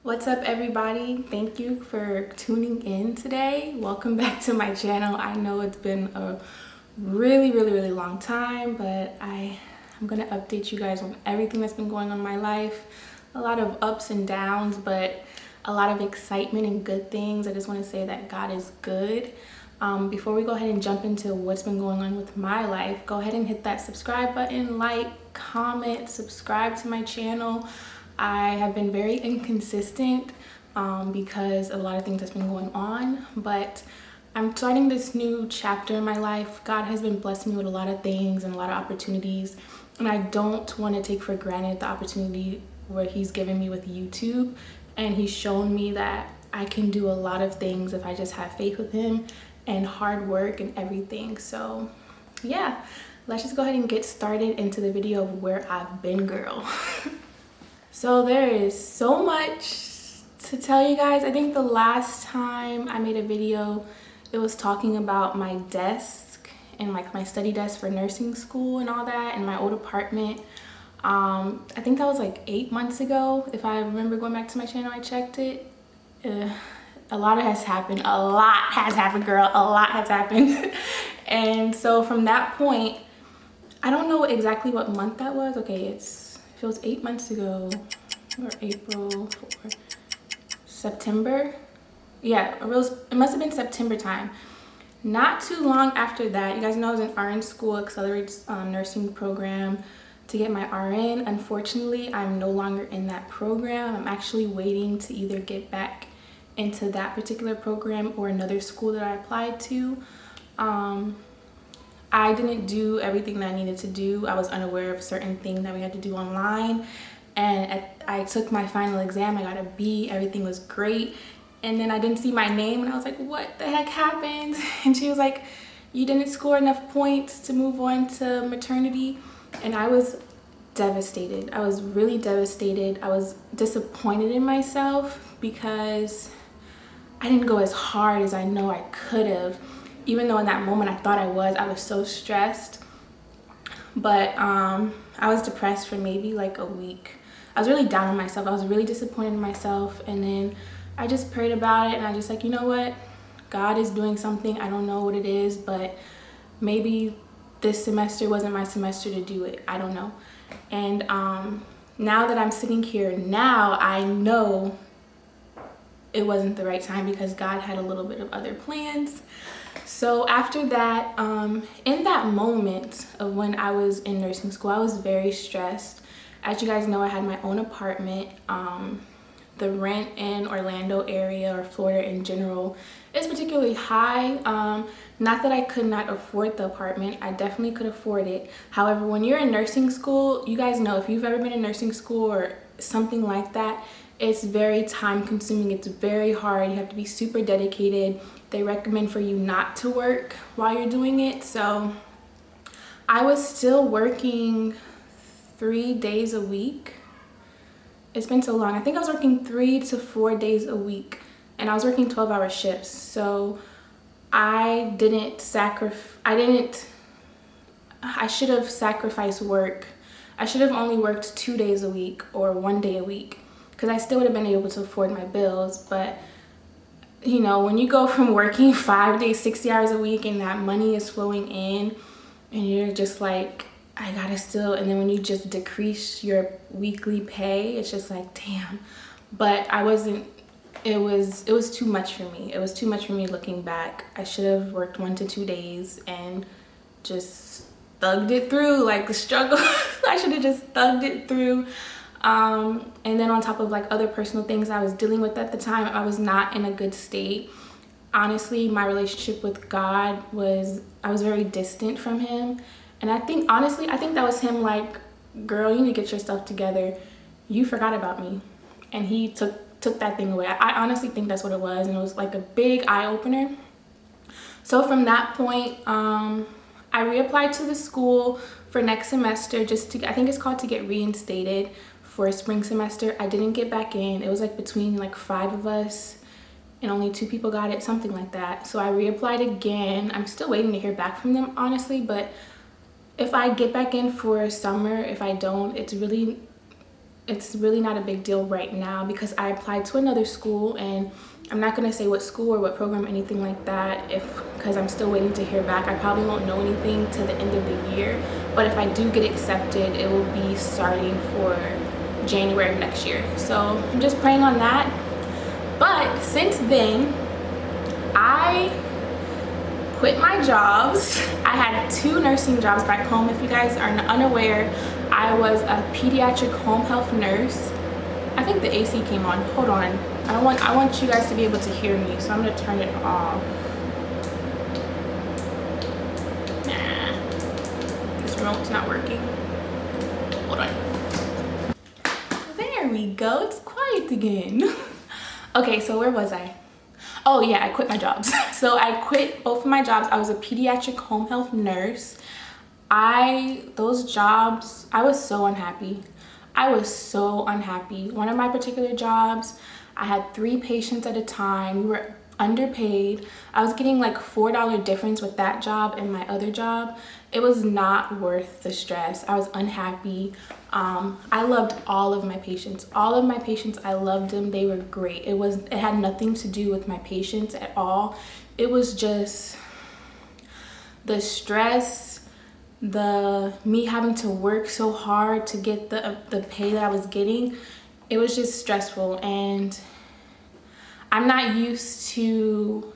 What's up, everybody? Thank you for tuning in today. Welcome back to my channel. I know it's been a really long time, but I'm gonna update you guys on everything that's been going on in my life. A lot of ups and downs, but a lot of excitement and good things. I just want to say that God is good. Before we go ahead and jump into what's been going on with my life, go ahead and hit that subscribe button, like, comment, subscribe to my channel. I have been very inconsistent because a lot of things has been going on, but I'm starting this new chapter in my life. God has been blessing me with a lot of things and a lot of opportunities, and I don't want to take for granted the opportunity where He's given me with YouTube, and He's shown me that I can do a lot of things if I just have faith with Him and hard work and everything. So yeah, let's just go ahead and get started into the video of where I've been, girl. So there is so much to tell you guys. I think the last time I made a video, it was talking about my desk and like my study desk for nursing school and all that in my old apartment. I think that was like 8 months ago. If I remember going back to my channel, I checked it. A lot has happened. A lot has happened, girl. A lot has happened. And so from that point, I don't know exactly what month that was. Okay, it was 8 months ago, or April, or September. Yeah, it must have been September time. Not too long after that, you guys know I was in RN school, accelerated nursing program to get my RN. Unfortunately, I'm no longer in that program. I'm actually waiting to either get back into that particular program or another school that I applied to. I didn't do everything that I needed to do. I was unaware of certain things that we had to do online. And I took my final exam. I got a B. Everything was great. And then I didn't see my name, and I was like, what the heck happened? And she was like, you didn't score enough points to move on to maternity. And I was devastated. I was really devastated. I was disappointed in myself because I didn't go as hard as I know I could have. Even though in that moment I thought I was so stressed. But I was depressed for maybe like a week. I was really down on myself. I was really disappointed in myself. And then I just prayed about it, and I just like, you know what? God is doing something. I don't know what it is, but maybe this semester wasn't my semester to do it. I don't know. And now that I'm sitting here now, I know it wasn't the right time because God had a little bit of other plans. So after that, in that moment of when I was in nursing school, I was very stressed. As you guys know, I had my own apartment. The rent in Orlando area or Florida in general is particularly high. Not that I could not afford the apartment. I definitely could afford it. However, when you're in nursing school, you guys know if you've ever been in nursing school or something like that, it's very time consuming. It's very hard. You have to be super dedicated. They recommend for you not to work while you're doing it. So I was still working 3 days a week. It's been so long. I think I was working 3 to 4 days a week, and I was working 12-hour shifts. So I should have sacrificed work. I should have only worked 2 days a week or 1 day a week, because I still would have been able to afford my bills. But you know, when you go from working 5 days, 60 hours a week, and that money is flowing in, and you're just like, I gotta still, and then when you just decrease your weekly pay, it's just like, damn. But I wasn't, it was too much for me. It was too much for me looking back. I should have worked 1 to 2 days and just thugged it through, like the struggle. I should have just thugged it through. And then on top of like other personal things I was dealing with at the time, I was not in a good state. Honestly, my relationship with God I was very distant from Him. And I think that was Him like, girl, you need to get yourself together. You forgot about me. And He took that thing away. I honestly think that's what it was. And it was like a big eye opener. So from that point, I reapplied to the school for next semester I think it's called to get reinstated for a spring semester. I didn't get back in. It was like between like 5 of us and only 2 people got it, something like that. So I reapplied again. I'm still waiting to hear back from them, honestly, but if I get back in for summer, if I don't, it's really it's really not a big deal right now because I applied to another school, and I'm not going to say what school or what program, anything like that, because I'm still waiting to hear back. I probably won't know anything till the end of the year, but if I do get accepted, it will be starting for January of next year. So I'm just praying on that. But since then, I quit my jobs. I had 2 nursing jobs back home. If you guys are unaware, I was a pediatric home health nurse. I think the AC came on. Hold on. I want you guys to be able to hear me, so I'm gonna turn it off. Nah, this remote's not working. Hold on. There we go. It's quiet again. Okay, so where was I? Oh yeah, I quit my jobs. So I quit both of my jobs. I was a pediatric home health nurse. Those jobs, I was so unhappy. I was so unhappy. One of my particular jobs, I had 3 patients at a time. We were underpaid. I was getting like $4 difference with that job and my other job. It was not worth the stress. I was unhappy. I loved all of my patients. All of my patients, I loved them. They were great. It had nothing to do with my patients at all. It was just the stress, me having to work so hard to get the pay that I was getting. It was just stressful, and I'm not used to,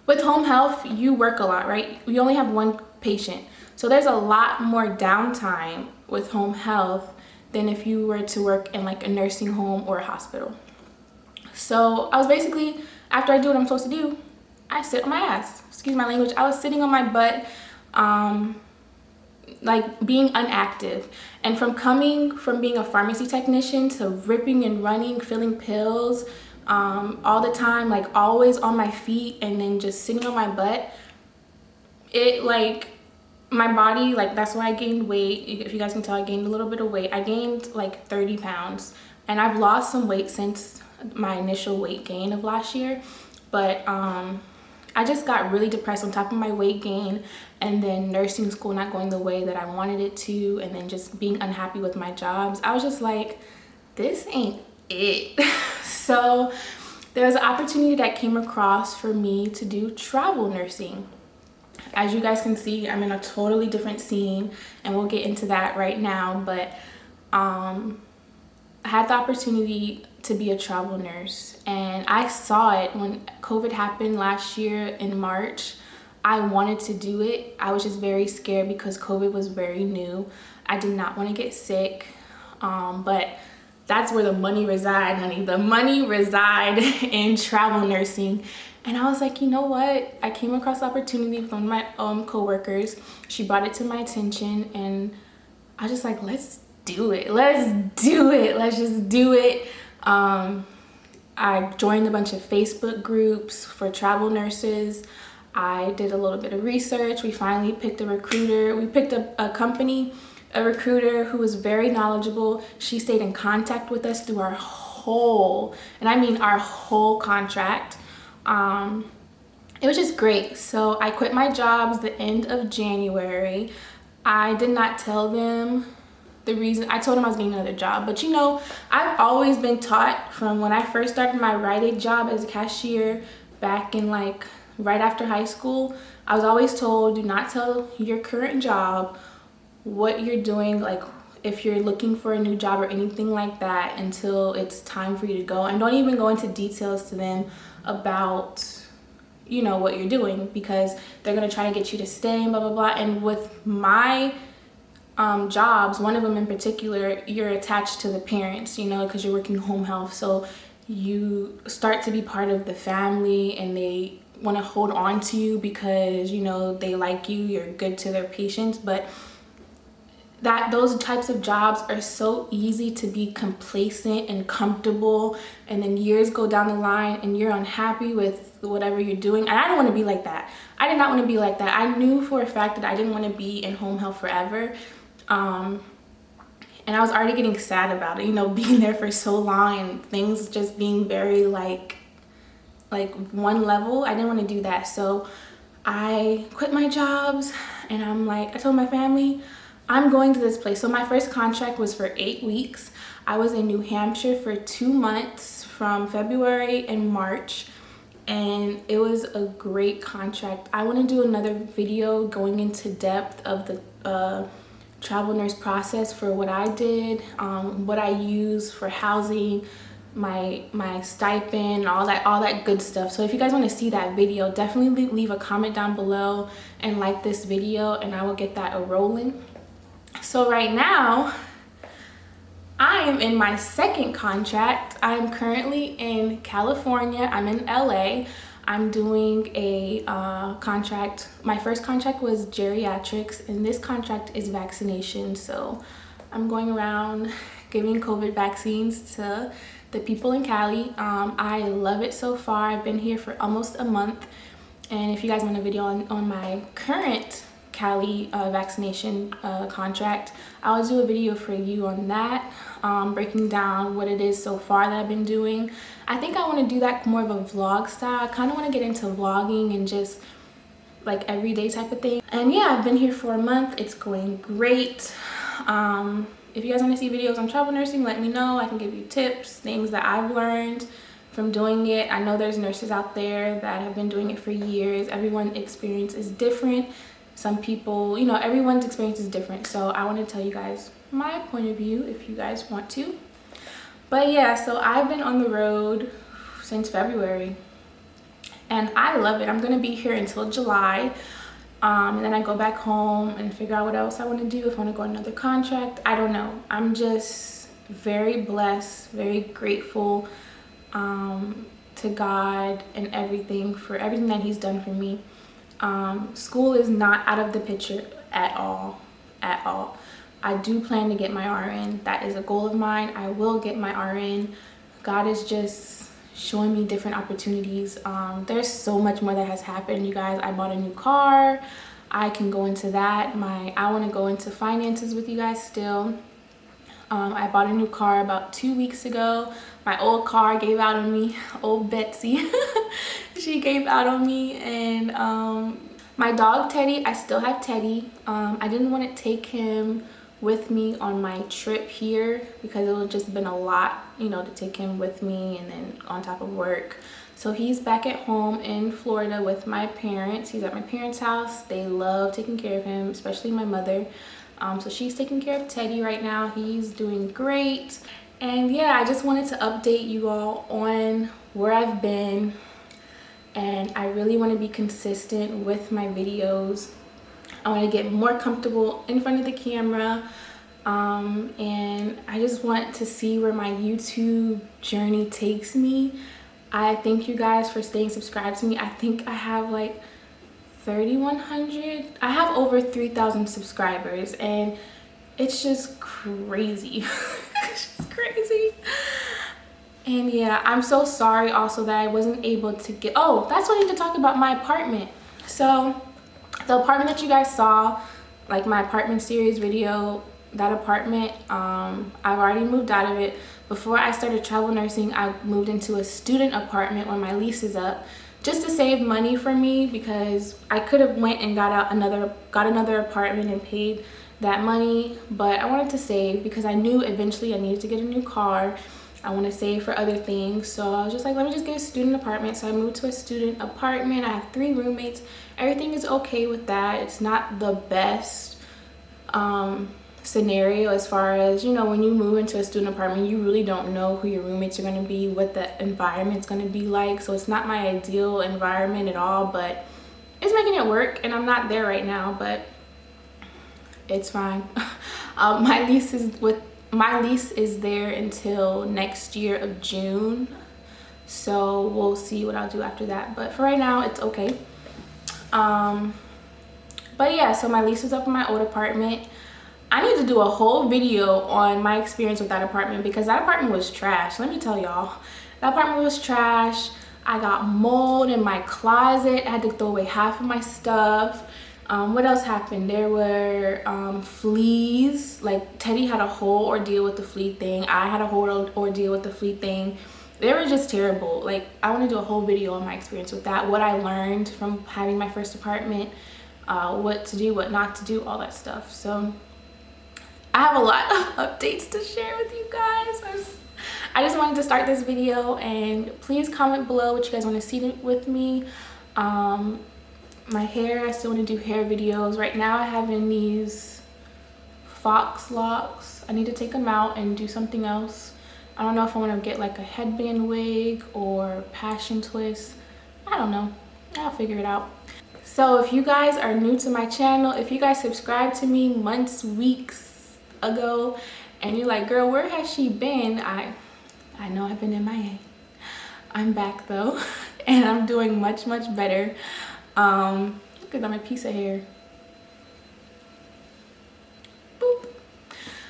with home health, you work a lot, right? We only have 1 patient. So there's a lot more downtime with home health than if you were to work in like a nursing home or a hospital. So I was basically, after I do what I'm supposed to do, I sit on my ass. Excuse my language. I was sitting on my butt, like being inactive. And from being a pharmacy technician to ripping and running, filling pills, all the time, like always on my feet, and then just sitting on my butt, it like, my body, like that's why I gained weight. If you guys can tell, I gained a little bit of weight. I gained like 30 pounds, and I've lost some weight since my initial weight gain of last year. But I just got really depressed on top of my weight gain, and then nursing school not going the way that I wanted it to, and then just being unhappy with my jobs. I was just like, this ain't it. So there was an opportunity that came across for me to do travel nursing. As you guys can see, I'm in a totally different scene, and we'll get into that right now. But I had the opportunity to be a travel nurse, and I saw it when COVID happened last year in March. I wanted to do it. I was just very scared because COVID was very new. I did not want to get sick, but that's where the money reside, honey. The money reside in travel nursing. And I was like, you know what? I came across the opportunity with one of my coworkers. She brought it to my attention, and I was just like, let's do it. Let's do it. Let's just do it. I joined a bunch of Facebook groups for travel nurses. I did a little bit of research. We finally picked a recruiter. We picked a recruiter who was very knowledgeable. She stayed in contact with us through our whole, and I mean our whole contract. It was just great. So I quit my jobs the end of January. I did not tell them the reason. I told them I was getting another job, but you know, I've always been taught from when I first started my Rite Aid job as a cashier back in like right after high school. I was always told, do not tell your current job what you're doing, like if you're looking for a new job or anything like that, until it's time for you to go, and don't even go into details to them about, you know, what you're doing, because they're going to try to get you to stay and blah blah blah. And with my jobs, one of them in particular, you're attached to the parents, you know, because you're working home health, so you start to be part of the family, and they want to hold on to you because, you know, they like you, you're good to their patients. But those types of jobs are so easy to be complacent and comfortable, and then years go down the line and you're unhappy with whatever you're doing. And I don't want to be like that. I did not want to be like that. I knew for a fact that I didn't want to be in home health forever. And I was already getting sad about it, you know, being there for so long and things just being very like one level. I didn't want to do that. So I quit my jobs, and I'm like, I told my family, I'm going to this place. So my first contract was for 8 weeks. I was in New Hampshire for 2 months from February and March, and it was a great contract. I want to do another video going into depth of the travel nurse process for what I did, what I use for housing, my stipend, all that good stuff. So if you guys want to see that video, definitely leave a comment down below and like this video, and I will get that rolling. So right now I am in my second contract. I am currently in California. I'm in LA. I'm doing a contract. My first contract was geriatrics, and this contract is vaccination. So I'm going around giving COVID vaccines to the people in Cali. I love it so far. I've been here for almost a month, and if you guys want a video on my current Cali vaccination contract, I'll do a video for you on that, breaking down what it is so far that I've been doing. I think I want to do that more of a vlog style. I kind of want to get into vlogging and just like everyday type of thing. And yeah, I've been here for a month. It's going great. If you guys want to see videos on travel nursing, let me know. I can give you tips, things that I've learned from doing it. I know there's nurses out there that have been doing it for years. Everyone's experience is different. Some people, you know, everyone's experience is different. So I want to tell you guys my point of view if you guys want to. But yeah, so I've been on the road since February, and I love it. I'm going to be here until July. And then I go back home and figure out what else I want to do. If I want to go on another contract, I don't know. I'm just very blessed, very grateful to God and everything for everything that he's done for me. School is not out of the picture at all. I do plan to get my RN. That is a goal of mine. I will get my RN. God is just showing me different opportunities. There's so much more that has happened, you guys. I bought a new car. I can go into that. I want to go into finances with you guys still. I bought a new car about 2 weeks ago. My old car gave out on me. Old Betsy. She gave out on me. And my dog Teddy, I still have Teddy. I didn't want to take him with me on my trip here because it would just been a lot, you know, to take him with me and then on top of work. So he's back at home in Florida with my parents. He's at my parents' house. They love taking care of him, especially my mother. So she's taking care of Teddy right now. He's doing great. And yeah, I just wanted to update you all on where I've been, and I really want to be consistent with my videos. I want to get more comfortable in front of the camera, and I just want to see where my YouTube journey takes me. I thank you guys for staying subscribed to me. I think I have like 3,100. I have over 3,000 subscribers, and it's just crazy. It's just crazy. And yeah, I'm so sorry also that I wasn't able to get, oh, that's what I need to talk about, my apartment. So the apartment that you guys saw, like my apartment series video, that apartment, I've already moved out of it. Before I started travel nursing, I moved into a student apartment when my lease is up, just to save money for me, because I could have went and got another apartment and paid that money, but I wanted to save because I knew eventually I needed to get a new car. I want to save for other things, so I was just like, let me just get a student apartment. So I moved to a student apartment. I have 3 roommates. Everything is okay with that. It's not the best scenario as far as, you know, when you move into a student apartment, you really don't know who your roommates are going to be, what the environment's going to be like. So it's not my ideal environment at all, but it's making it work, and I'm not there right now, but it's fine. My lease is there until next year of June, so we'll see what I'll do after that, but for right now it's okay. But yeah, so my lease was up in my old apartment. I need to do a whole video on my experience with that apartment, because that apartment was trash. Let me tell y'all, that apartment was trash. I got mold in my closet. I had to throw away half of my stuff. What else happened? There were fleas. Like, Teddy had a whole ordeal with the flea thing. I had a whole ordeal with the flea thing. They were just terrible. Like, I want to do a whole video on my experience with that, what I learned from having my first apartment, what to do, what not to do, all that stuff. So I have a lot of updates to share with you guys. I just wanted to start this video, and please comment below what you guys want to see with me. My hair, I still want to do hair videos. Right now I have in these fox locks. I need to take them out and do something else. I don't know if I want to get like a headband wig or passion twist. I don't know. I'll figure it out. So if you guys are new to my channel, if you guys subscribed to me months, weeks ago, and you're like, girl, where has she been? I know I've been MIA. I'm back though, and I'm doing much better. Look at that, my piece of hair. Boop.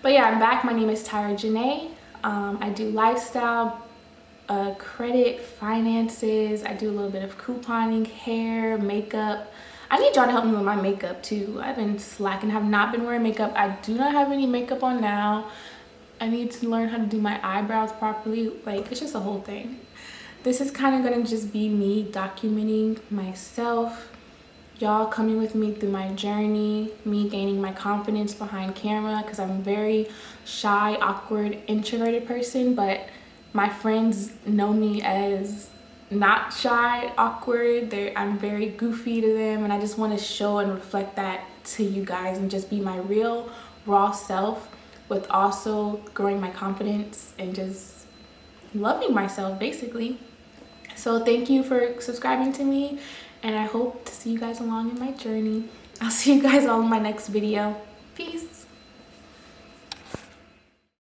But yeah, I'm back. My name is Tyra Janae. I do lifestyle, credit, finances. I do a little bit of couponing, hair, makeup. I need y'all to help me with my makeup too. I've been slacking, have not been wearing makeup. I do not have any makeup on now. I need to learn how to do my eyebrows properly. Like, it's just a whole thing. This is kind of gonna just be me documenting myself, y'all coming with me through my journey, me gaining my confidence behind camera, because I'm a very shy, awkward, introverted person, but my friends know me as not shy, awkward. I'm very goofy to them, and I just want to show and reflect that to you guys and just be my real, raw self, with also growing my confidence and just loving myself, basically. So thank you for subscribing to me, and I hope to see you guys along in my journey. I'll see you guys all in my next video. Peace.